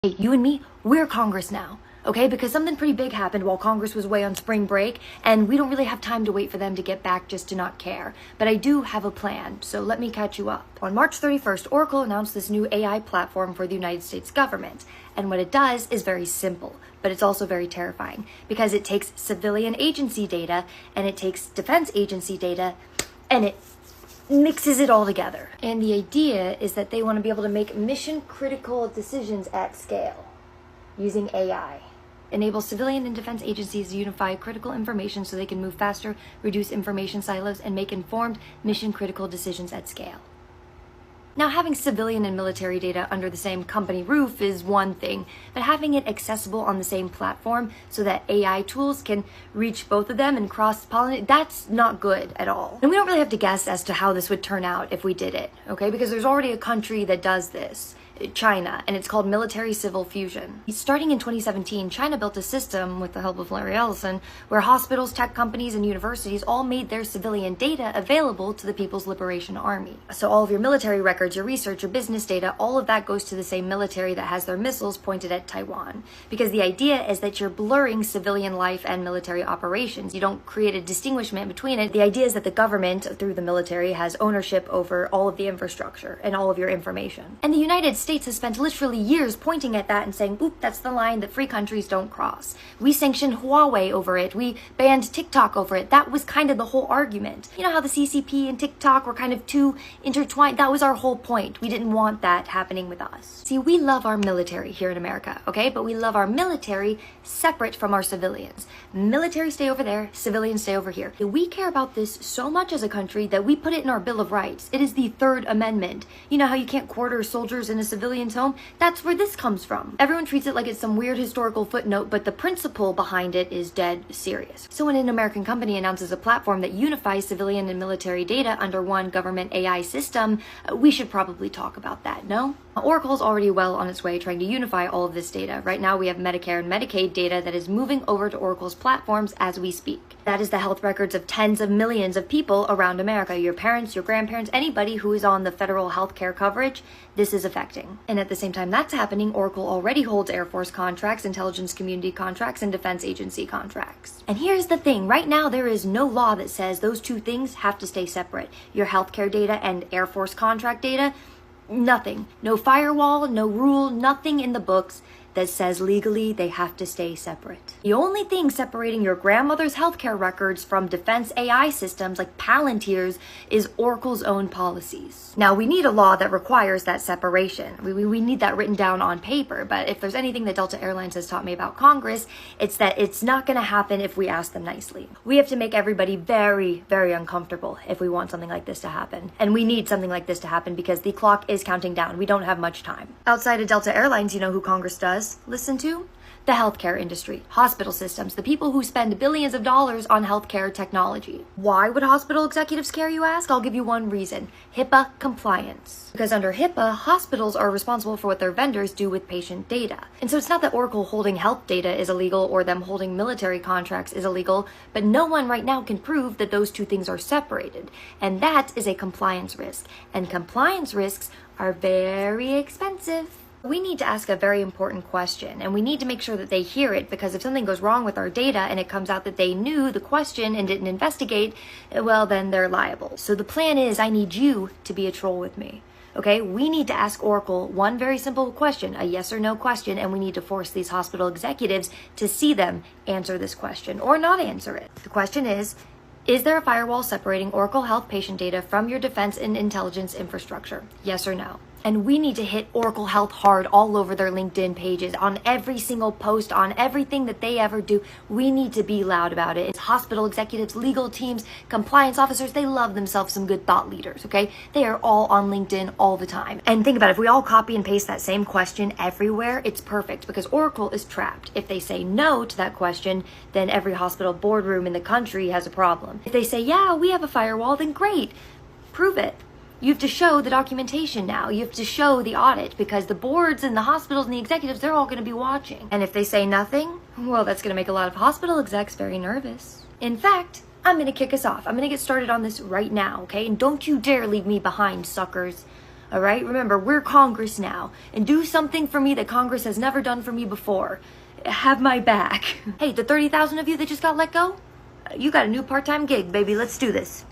Hey, you and me, we're Congress now, okay? Because something pretty big happened while Congress was away on spring break, and we don't really have time to wait for them to get back just to not care. But I do have a plan, so let me catch you up. On March 31st, Oracle announced this new AI platform for the United States government. And what it does is very simple, but it's also very terrifying because it takes civilian agency data and it takes defense agency data and it mixes it all together. And the idea is that they want to be able to make mission critical decisions at scale using AI. Enable civilian and defense agencies to unify critical information so they can move faster, reduce information silos, and make informed mission critical decisions at scale. Now, having civilian and military data under the same company roof is one thing, but having it accessible on the same platform so that AI tools can reach both of them and cross-pollinate, that's not good at all. And we don't really have to guess as to how this would turn out if we did it, okay? Because there's already a country that does this, China, and it's called military-civil fusion. Starting in 2017, China built a system with the help of Larry Ellison where hospitals, tech companies, and universities all made their civilian data available to the People's Liberation Army. So all of your military records, your research, your business data, all of that goes to the same military that has their missiles pointed at Taiwan. Because the idea is that you're blurring civilian life and military operations. You don't create a distinguishment between it. The idea is that the government, through the military, has ownership over all of the infrastructure and all of your information. And the United States has spent literally years pointing at that and saying, oop, that's the line that free countries don't cross. We sanctioned Huawei over it. We banned TikTok over it. That was kind of the whole argument. You know how the CCP and TikTok were kind of too intertwined? That was our whole point. We didn't want that happening with us. See, we love our military here in America, okay? But we love our military separate from our civilians. Military stay over there, civilians stay over here. We care about this so much as a country that we put it in our Bill of Rights. It is the Third Amendment. You know how you can't quarter soldiers in a civilian's home? That's where this comes from. Everyone treats it like it's some weird historical footnote, but the principle behind it is dead serious. So when an American company announces a platform that unifies civilian and military data under one government AI system, we should probably talk about that, no? Oracle's already well on its way trying to unify all of this data. Right now we have Medicare and Medicaid data that is moving over to Oracle's platforms as we speak. That is the health records of tens of millions of people around America. Your parents, your grandparents, anybody who is on the federal health care coverage, this is affecting. And at the same time that's happening, Oracle already holds Air Force contracts, intelligence community contracts, and defense agency contracts. And here's the thing, right now there is no law that says those two things have to stay separate. Your healthcare data and Air Force contract data, nothing. No firewall, no rule, nothing in the books that says legally they have to stay separate. The only thing separating your grandmother's healthcare records from defense AI systems like Palantir's is Oracle's own policies. Now, we need a law that requires that separation. We need that written down on paper, but if there's anything that Delta Airlines has taught me about Congress, it's that it's not going to happen if we ask them nicely. We have to make everybody very, very uncomfortable if we want something like this to happen. And we need something like this to happen because the clock is counting down. We don't have much time. Outside of Delta Airlines, you know who Congress does listen to? The healthcare industry, hospital systems, the people who spend billions of dollars on healthcare technology. Why would hospital executives care, you ask? I'll give you one reason. HIPAA compliance. Because under HIPAA, hospitals are responsible for what their vendors do with patient data. And so it's not that Oracle holding health data is illegal or them holding military contracts is illegal, but no one right now can prove that those two things are separated. And that is a compliance risk. And compliance risks are very expensive. We need to ask a very important question, and we need to make sure that they hear it, because if something goes wrong with our data and it comes out that they knew the question and didn't investigate, well, then they're liable. So the plan is I need you to be a troll with me. Okay, we need to ask Oracle one very simple question, a yes or no question, and we need to force these hospital executives to see them answer this question or not answer it. The question is there a firewall separating Oracle Health patient data from your defense and intelligence infrastructure? Yes or no? And we need to hit Oracle Health hard all over their LinkedIn pages, on every single post, on everything that they ever do. We need to be loud about it. It's hospital executives, legal teams, compliance officers. They love themselves some good thought leaders, okay? They are all on LinkedIn all the time. And think about it, if we all copy and paste that same question everywhere, it's perfect because Oracle is trapped. If they say no to that question, then every hospital boardroom in the country has a problem. If they say, yeah, we have a firewall, then great. Prove it. You have to show the documentation now. You have to show the audit because the boards and the hospitals and the executives, they're all going to be watching. And if they say nothing, well, that's going to make a lot of hospital execs very nervous. In fact, I'm going to kick us off. I'm going to get started on this right now, okay? And don't you dare leave me behind, suckers. All right? Remember, we're Congress now. And do something for me that Congress has never done for me before. Have my back. Hey, the 30,000 of you that just got let go? You got a new part-time gig, baby. Let's do this.